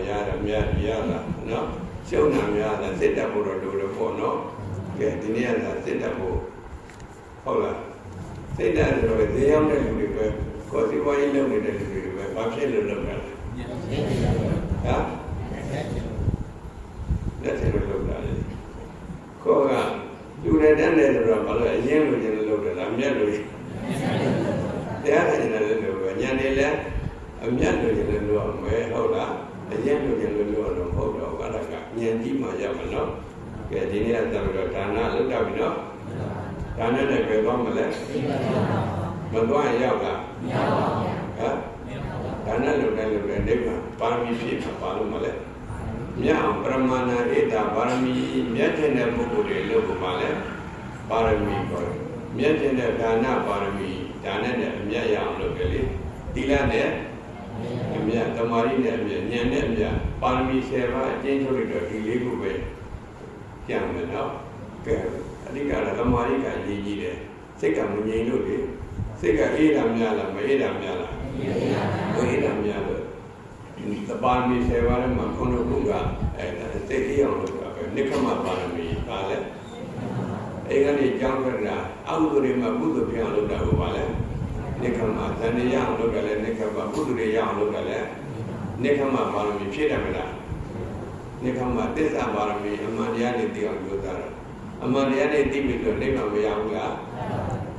ရတယ်များရလားနော်ရှုံးတာများလားစစ်တပ်ဖို့တော့လိုလို့ပေါ့နော်ကဲဒီနေ့ကစစ်တပ်ဖို့ဟုတ်လားစစ်တပ်ဆိုတော့ဈေးရောက်တဲ့လူတွေပဲကိုယ်စီပွားရေးလုပ်နေတဲ့လူတွေပဲဘာဖြစ်လို့လုပ်တာလဲလက်ချက်လို့လုပ်တာလေကိုကလူတွေတန်းတယ်ဆိုတော့ဘာလို့အရင်လိုချင်လို့လုပ်တယ်လားအမြတ်လိုတရားထိုင်နေတယ်လို့ပဲညနေလဲအမြတ်လိုချင်လို့လုပ်အောင်ပဲဟုတ်လားအရင်လိုချင်လို့လုပ်တော့မဟုတ်တော့ဘာလဲကဉာဏ်ကြီးမှရမှာနော်ကဲဒီနေ့ကတည်းကဒါနလုပ်တာပြီနော်ဒါနနဲ့ပဲသွားမလဲမသွားရင်ရောက်လားမရောက်ပါဘူးဒါနလုပ်တယ်နိဗ္ဗာန်ပါရမီဖြည့်မှာပါလို့မလဲမြတ်အောင်ပရမဏာဧတာပါရမီမြတ်တဲ့ပုဂ္ဂိုလ်တွေလို့ပါလဲပါရမီခေါ်တယ်မြတ်တဲ့ဒါနပါရမီဒါနနဲ့အမြတ်ရအောင်လုပ်တယ်လေသီလနဲ့အမြတ်သမာဓိနဲ့အမြတ်ဉာဏ်နဲ့အမြတ် ပါရမီ10ပါးအကျဉ်းချုပ်လိုက်တော့ဒီ4ခုပဲကြံမယ်နော်ကဲအဓိကတော့သမာဓိကအရေးကြီးတယ်စိတ်ကမငြိမ်လို့လေစိတ်ကအေးတာများလားမအေးတာများလားအေးတာများလို့သပါရမီ10ပါးထဲမှာခုနကစိတ်အေးအောင်လုပ်တာပဲနိက္ခမပါရမီပါလဲအဲ့ကနေကြောင်းထွက်တာအကုသိုလ်တွေမှာကုသိုလ်ဖြစ်အောင်လုပ်တာကိုပါလဲနိက္ခမသန္တိရအောင်လုပ်တယ်လဲနိက္ခမကုသိုလ်တွေရအောင်လုပ်တယ်လဲနိက္ခမပါရမီဖြစ်တယ်မလားနိက္ခမသစ္စာပါရမီအမှန်တရားနဲ့သိအောင်ပြောတာအမှန်တရားနဲ့သိပြီဆိုနိဗ္ဗာန်မရဘူးလား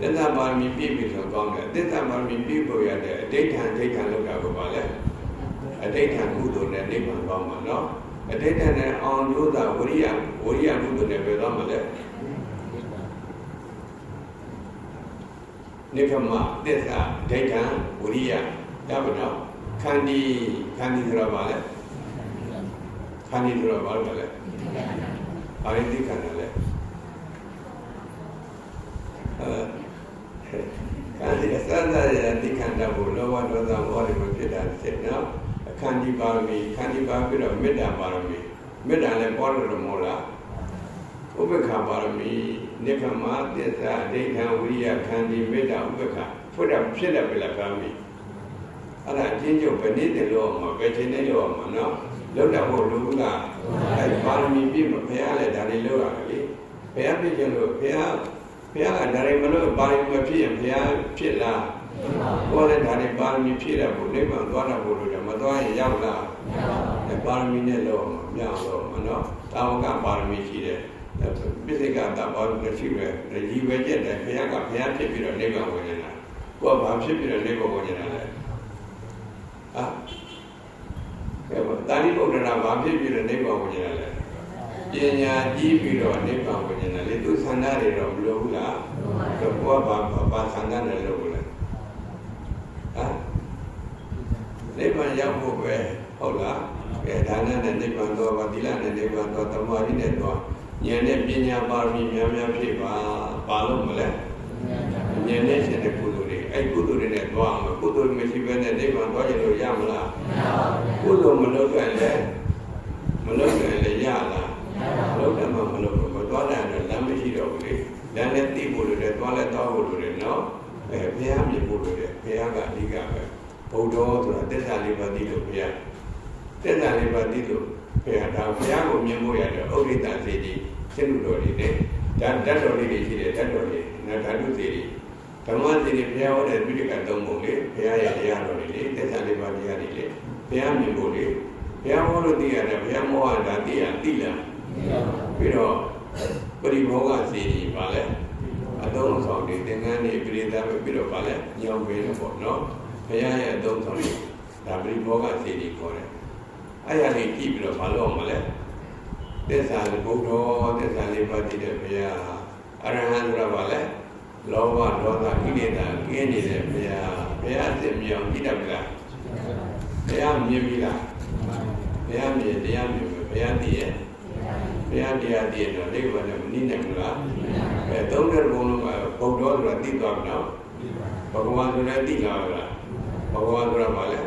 သစ္စာပါရမီပြည့်ပြီဆိုကောင်းတယ်သစ္စာပါရမီပြည့်ဖို့ရတဲ့အဋ္ဌံလုပ်တာကိုပါလဲအဋ္ဌံကုသိုလ်နဲ့နိဗ္ဗာန်ကောင်းမှာနော်အဋ္ဌံနဲ့အောင်ကျိုးတာဝရိယကုသိုလ်နဲ့ပဲသွားမှာလဲနိက္ခမသစ္စာအဋ္ဌံဝရိယရပါတော့ခန္တီဆိုတာပါလဲခန္တီဆိုတာပါလဲဘာလဲသိခန္ဓာလဲခန္တီအစမ်းသားရဲ့သိခန္ဓာကိုလောဘဒေါသမောဟတွေမဖြစ်တာဖြစ်နော်ခန္တီပါရမီခန္တီပါပြီးတော့မေတ္တာပါရမီမေတ္တာလည်းပေါ်လို့မဟုတ်လားဥပ္ပခါပါရမီနိက္ခမသစ္စာအဋ္ဌံဝိရိယခန္တီမေတ္တာဥပ္ပခါဖြစ်တယ်ပဲလားပါရမီအဲ့ဒါအချင်းချုပ်ပဲနေတဲ့လို့မှာပဲချင်းနေလို့မှာနော်လောက်တာဖို့လူကအဲ့ပါရမီပြည့်မဖះလဲဒါလေးလောက်ရတယ်လေဖះပြည့်ခြင်းလို့ဖះကဒါတွေမလို့ပါရမီမဖြစ်ရင်ဖះဖြစ်လားကိုယ်လည်းဒါတွေပါရမီဖြည့်ရဖို့နိဗ္ဗာန်သွားတာဖို့လို့မသွားရင်ရောက်လားပါရမီနဲ့လို့မရတော့မနော်တာဝကပါရမီရှိတယ်ပိစိကတာပါရမီရှိပဲဒီဝဲကျက်တယ်ဘုရားကဘုရားဖြစ်ပြီးတော့နိဗ္ဗာန်ဝင်နေတာကိုယ်ကဘာဖြစ်ပြီးတော့နိဗ္ဗာန်ဝင်နေတာလဲဟာကဲတာရိပုတ္တရာဘာဖြစ်ပြီးတော့နိဗ္ဗာန်ဝင်နေတာလဲပညာကြီးပြီးတော့နိဗ္ဗာန်ဝင်နေတာလေသူသန္တာတွေတော့မလိုဘူးလားကိုယ်ကဘာသန္တာနဲ့လုပ်လို့လဲနိဗ္ဗာန်ရောက်ဖို့ပဲဟုတ်လားကဲဒါနနဲ့နိဗ္ဗာန်တော့သီလနဲ့နိဗ္ဗာန်တော့သမာဓိနဲ့တော့ဉာဏ်နဲ့ပညာပါရမီများဖြစ်ပါလို့မလဲဉာဏ်နဲ့ရှင်တဲ့ကုသိုလ်တွေအဲ့ကုသိုလ်တွေနဲ့သွားအောင်ကုသိုလ်မရှိဘဲနဲ့နိဗ္ဗာန်သွားကြလို့ရမလားကုသိုလ်မလုပ်ကြလည်းရလားလုပ်တယ်မှမလုပ်ဘူးသွားတယ်လမ်းမရှိတော့ဘူးလေလမ်းနဲ့သိဖို့လိုတယ်သွားလဲသွားဖို့လိုတယ်နော်ဘုရားမြင်ဖို့လိုတယ်ဘုရားကအဓိကပဲဘုဒ္ဓဆိုတာသစ္စာလေးပါးသိလို့ဘုရားသစ္စာလေးပါးသိလို့ဘုရားဒါဘုရားကိုမြင်ဖို့ရတယ်ဥဒိတစေတီစိတ်လူတော်တွေနဲ့ဒါဓာတ်တော်လေးတွေရှိတယ်ဓာတ်တော်လေးနာဓာတုစေတီဓမ္မစေတီဘုရားဟောတဲ့ပြိဋကသုံးပုံလေဘုရားရဲ့တရားတော်တွေလေသစ္စာလေးပါးတရားတွေလေဘုရားမြင်ဖို့လေဘုရားဟောလို့သိရတယ်ဘုရားမောဟတာသိလားပြီးတော့ပရိဘောဂစေတီပါလဲအသုံးဆောင်တွေသင်္ကန်းတွေပြိတ္တာပဲပြီးတော့ပါလဲညောင်ပင်လို့ပေါ့နော်ဘုရားရဲ့အသုံးဆောင်တွေဒါပရိဘောဂစေတီခေါ်တယ်အဲ့ရလေးကြည့်ပြီးတော့မလုပ်အောင်မလဲသစ္စာလေးဘုဒ္ဓသစ္စာလေးပါးတည်တဲ့ဘုရားအရဟံဆိုတာပါလဲလောဘဒေါသကိလေသာကင်းနေတဲ့ဘုရားသိမြင်အောင်ကြည့်တတ်ပြီလားဘုရားမြင်ပြီလားဘုရားမြင်တရားမြင်ဘုရားသိရဲ့ဘုရားတရားသိတော့နိဗ္ဗာန်နဲ့မနိနိုင်ဘူးလားသုံးတဲ့ဘုံလုံးကဘုဒ္ဓဆိုတာသိသွားပြီနော်ဘဂဝါဆိုတာသိလာလားဘဂဝါဆိုတာပါလဲ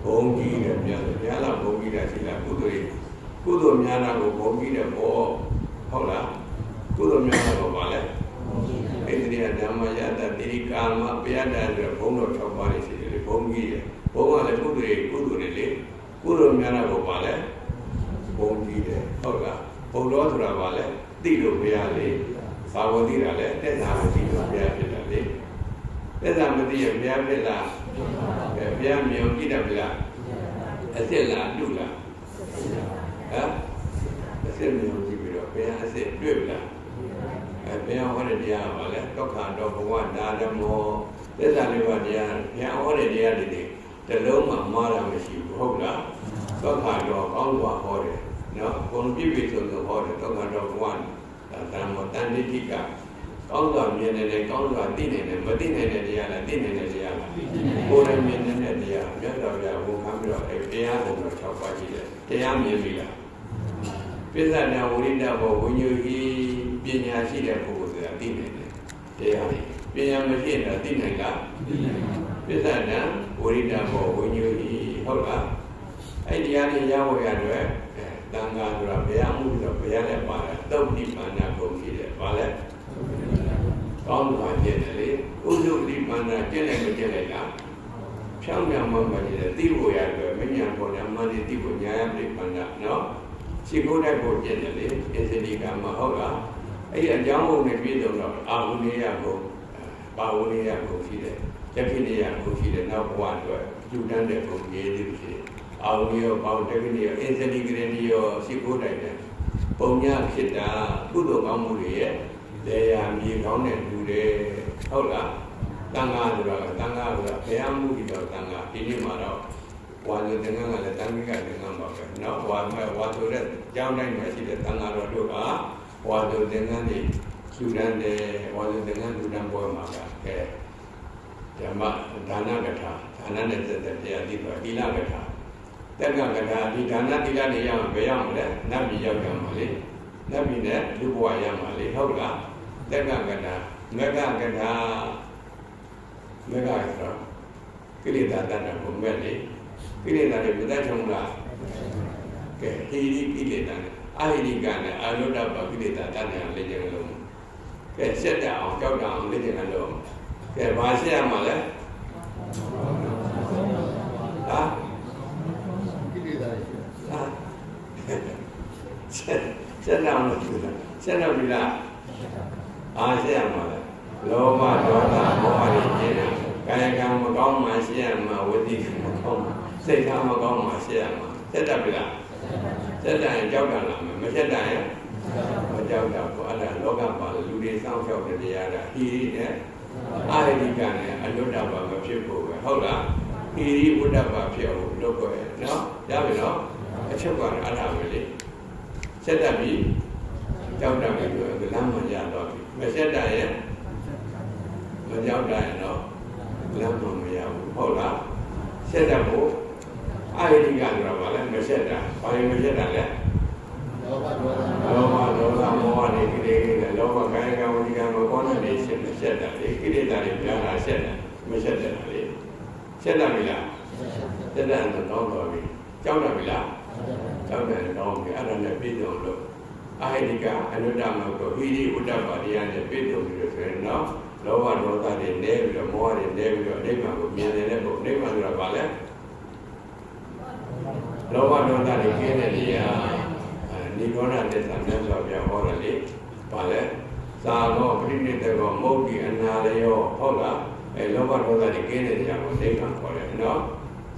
ဘုံကြီးတယ်ဘုရားလားဘုံကြီးတာရှိလားကုသိုလ်များတာကိုဘုံကြီးတယ်ပေါ့ဟုတ်လားကုသိုလ်များတာကိုပါလဲဣန္ဒြိယဓမ္မယတတိကာမပယတ္တဆိုဘုံတော်6ပါးရှိတယ်ဘုံကြီးတယ်ဘုံကလည်းကုသိုလ်တွေလေကုသိုလ်များတာကိုပါလဲဘုံကြီးတယ်ဟုတ်လားဘုံတော်ဆိုတာပါလဲသိလို့ဘုရားလေဘာဝသိတာလဲသက်သာမသိလို့ဘုရားဖြစ်တာလေသက်သာမသိရင်ဘုရားဖြစ်လားဘုရားမြင်ကြည့်တယ်ဗျာအစ်စ်လားလူလားအစ်စ်မြင်ကြည့်ပြီးတော့ဘုရားအစ်စ်တွေ့ပြီလားဘုရားဟောတဲ့တရားပါလဲဒုက္ခတော့ဘဝနာဓမ္မောသစ္စာလေးပါးတရားဘုရားဟောတဲ့တရားတွေတလုံးမှမှားတာမရှိဘူးဟုတ်လားဒုက္ခတော့ကောင်းစွာဟောတယ်နော်ဘုံပြည့်ပြည့်စုံစုံဟောတယ်ဒုက္ခတော့ဘဝဓမ္မောတန်တိတိကကောင်းစွာမြင်နေတယ်ကောင်းစွာသိနေတယ်မသိနိုင်တဲ့တရားလားသိနိုင်တဲ့တရားလားကိုယ်နဲ့မြင်နေတဲ့တရားမြတ်စွာဘုရားဝန်ခံပြီးတော့တရားဘုံတော်6ပါးရှိတယ်တရားမြင်ပြီလားပိဿနာဝိရိဒဘောဝိညုဟိပညာရှိတဲ့ပုဂ္ဂိုလ်ဆိုတာသိနိုင်တယ်တရားတွေပညာမရှိတာသိနိုင်လားပိဿနာဝိရိဒဘောဝိညုဟိဟုတ်လား အဲ့ဒီတရားတွေရဖို့ရတဲ့တန်ခါဆိုတာဘယ်အမှုဆိုဘယ်ရလဲပါတယ်သုတ်တိမာနကုန်ရှိတယ်ဘာလဲကောင်းတာကျင့်တယ်လေဥဒုတိမာနကျင့်လိုက်မကျင့်လိုက်လားဖြောင်းပြန်မှမကျင့်တယ်သိဖို့ရတဲ့မဉဏ်ပေါ်တယ်မှန်တယ်သိဖို့ညာယပရိပန္နနော်ရှိခိုးတိုက်ဖို့ကျင့်တယ်လေအစ္စရိကမဟုတ်လားအဲ့ဒီအကြောင်းပုံနဲ့ပြည့်စုံတော့အာဟုနေယကိုပါဝနေယကိုရှိတယ်ယခိနေယကိုရှိတယ်နောက်ဘဝအတွက်ယူတန်းတဲ့ပုံရေးသေးဖြစ်အာဟုနေယပါဝတခိနေယအစ္စရိကရဏီယောရှိခိုးတိုက်တယ်ပုံညာဖြစ်တာကုသိုလ်ကောင်းမှုတွေရဲ့လေယာမြေကောင်းတဲ့လူတွေဟုတ်လားတန်ခါဆိုတာတန်ခါဆိုတာဘယ်အမှုဒီတော့တန်ခါဒီနေ့မှာတော့ဝါဇုသင်္ကန်းကလည်းတန်ခိကသင်္ကန်းပါပဲနော်ဝါဆိုတဲ့ကျောင်းတိုင်းမှာရှိတဲ့တန်ခါတော်တို့ကဝါဇုသင်္ကန်းတွေကျူတန်းတယ်ဝါဇုသင်္ကန်းကျူတန်းပွဲမှာကဲဓမ္မဒါနကထာဒါနနဲ့သက်သက်တရားသိတော့သီလကထာတက္ကကထာဒီဒါနသီလတွေရအောင်ဘယ်ရအောင်လဲနတ်ပြည်ရောက်ကြမှာလေနတ်ပြည်နဲ့လူဘဝရမှာလေဟုတ်လားတက္ကကထာမက္ကကထာမက္ကဆိုကိလေသာတဏ္ဍာကိုမဲ့လေကိလေသာတွေမတတ်ချုံလားကဲဟိရိကိလေသာနဲ့အာဟိရိကနဲ့အာလုဒ္ဓပကိလေသာတဏ္ဍာလေ့ကျင့်လို့ကဲဆက်တအောင်ကြောက်တအောင်လေ့ကျင့်လို့ကဲဘာဆက်ရမှာလဲဟာကိလေသာဟာဆက်တအောင်လို့ဆက်တော့ပြီလားအားဆက်ရမှာလဲလောဘဒေါသမောဟတွေကျင်းတယ်ကာယကံမကောင်းမှရှင်းရမှာဝိသိကံမကောင်းမှစိတ်ထားမကောင်းမှရှင်းရမှာဆက်တတ်ပြီလားဆက်တတ်ရင်ကြောက်တာလားမဆက်တတ်ရင်မကြောက်တော့ဘူးအဲ့ဒါလောကပါလူတွေစောင့်ရှောက်တဲ့တရားကဟိရိနဲ့အာဟိရိကနဲ့အလွတ်တပါမဖြစ်ဖို့ပဲဟုတ်လားဟိရိဝတ္တပါဖြစ်ဖို့လုပ်ကိုရနော်ရပြီနော်အချက်ကတော့အဲ့ဒါပဲလေဆက်တတ်ပြီကြောက်တတ်ပြီဆိုတော့လမ်းမှရတော့ပြီမဆက်တတ်ရင်မကြောက်တတ်ရင်တော့လမ်းမှမရဘူးဟုတ်လားဆက်တတ်ဖို့အာဟိရိကဆိုတာဘာလဲမဆက်တတ်ဘာလို့မဆက်တတ်လဲလောဘဒေါသမောဟတွေကိလေသာလောဘကာယကံဝိကံမကောင်းတဲ့ရှင်းမဆက်တတ်လေကိလေသာတွေများတာဆက်တတ်မဆက်တတ်လေဆက်တတ်ပြီလားဆက်တတ်တော့ကောင်းတော့ပြီကြောက်တတ်ပြီလားကြောက်တယ်ကောင်းပြီအဲ့ဒါနဲ့ပြည့်စုံလို့အာဟိရိကအနုတ္တမကိုဟိရိဥဒ္ဒပါရိယနဲ့ပြည့်စုံပြီးလို့ဆိုရင်တော့လောဘဒေါသတွေနည်းပြီးတော့မောဟတွေနည်းပြီးတော့အိဗံကိုမြင်နေတဲ့ပုံအိဗံဆိုတာဘာလဲလောဘဒေါသတွေကင်းတဲ့နေရာနိဗ္ဗာန်တဲ့သံဃာဆိုပြဟောတယ်လေဘာလဲသာလောပရိနိတကောမုတ်တိအနာလယောဟုတ်လားအဲလောဘဒေါသတွေကင်းတဲ့နေရာကိုနိဗ္ဗာန်ခေါ်တယ်နော်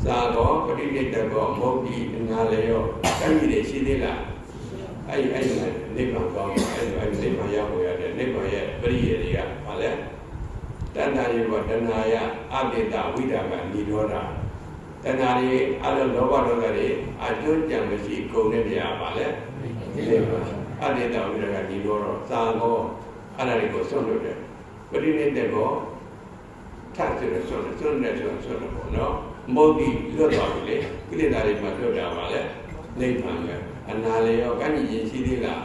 သာလောပရိနိတကောမုတ်တိအနာလယောအဲ့ဒီတွေရှိသေးလားအဲ့နိဗ္ဗာန်ကောင်းအဲ့နိဗ္ဗာန်ရောက်ရတဲ့နိဗ္ဗာန်ရဲ့ပရိယေတွေကဘာလဲတဏ္ဍာရီဘောတဏှာယအပိတဝိဒကနိရောဓတဏှာရီအလောလောဘဒေါသတွေအကျွတ်ကြံမရှိကုန်တဲ့နေရာပါလေဒီလိုပါအပိတဝိဒကနိရောဓသာကောအဲ့ဒါတွေကိုဆွတ်လို့တယ်ပရိနိတကောထပ်ပြီးဆွတ်နေပေါ့နော်မုတ်တိလွတ်သွားပြီလေကိလေသာတွေမှလွတ်တာပါလေနိဗ္ဗာန်ပဲအနာလေရောကံကြီးရှိသေးလား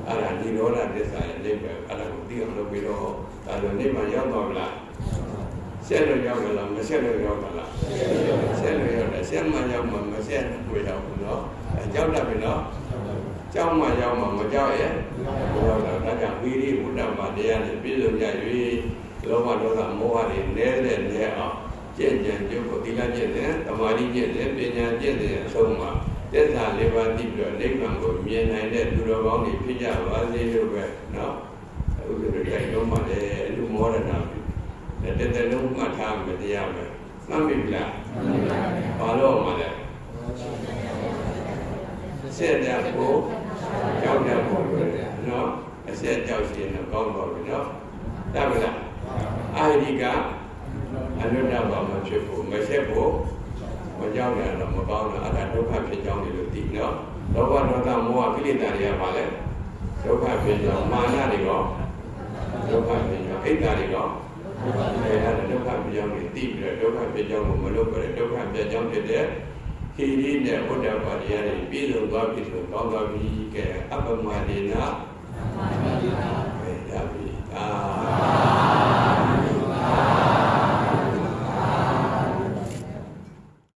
အဲ့ဒါနိရောဓသစ္စာရဲ့နိဗ္ဗာန်အဲ့ဒါကိုသိအောင်လုပ်ပြီးတော့ဒါဆိုနိဗ္ဗာန်ရောက်သွားပြီလားဆက်လို့ရောက်ကြလားမဆက်လို့ရောက်ကြလားဆက်လို့ရောက်တယ်ဆက်မှရောက်မှမဆက်ဘူးရောက်ဘူးနော်ကြောက်တတ်ပြီနော်ကြောက်မှရောက်မှမကြောက်ရဲ့ရောက်တော့ဒါကြောင့်ဝိရိဝတ္တပါတရားနဲ့ပြည့်စုံကြ၍လောဘဒေါသမောဟတွေနည်းတဲ့နည်းအောင်ကျင့်ကြံကြုတ်ကိုသီလကျင့်တယ်သမာဓိကျင့်တယ်ပညာကျင့်တယ်အဆုံးမှာသစ္စာလေးပါးသိပြီးတော့နိဗ္ဗာန်ကိုမြင်နိုင်တဲ့သူတော်ကောင်းတွေဖြစ်ကြပါစေလို့ပဲနော်ဥဒ္ဒရတိုက်လုံးမှာလည်းအလူမောဒနာတဲ့တဲ့လုံးမှတ်ထားမယ်တရားပဲမှတ်ပြီလားဘာလို့မှလဲဆက်တဲ့ကိုကြောက်တဲ့ကိုနော်အဆက်ကြောက်ရှင်တော့ကောင်းပါပြီနော်တတ်ပြီလားအာဟိရိကအနုတ္တဘာမဖြစ်ဖို့မဆက်ဖို့မကြောက်ရတော့မကောင်းတော့အဲ့ဒါဒုက္ခဖြစ်ကြောင်းတွေလို့သိနော်လောဘဒေါသမောဟကိလေသာတွေကဘာလဲဒုက္ခဖြစ်ကြောင်းမာနတွေရောဒုက္ခဖြစ်ကြောင်းအိတ်တာတွေရောအဲ့ဒါဒုက္ခဖြစ်ကြောင်းတွေသိပြီးတော့ဒုက္ခဖြစ်ကြောင်းကိုမလုပ်ကြတဲ့ဒုက္ခဖြစ်ကြောင်းဖြစ်တဲ့ဟိရိနဲ့ဝတ္တပါတရားတွေပြည့်စုံသွားပြီဆိုကောင်းသွားပြီကဲအပမဒေနာပဲရပြီ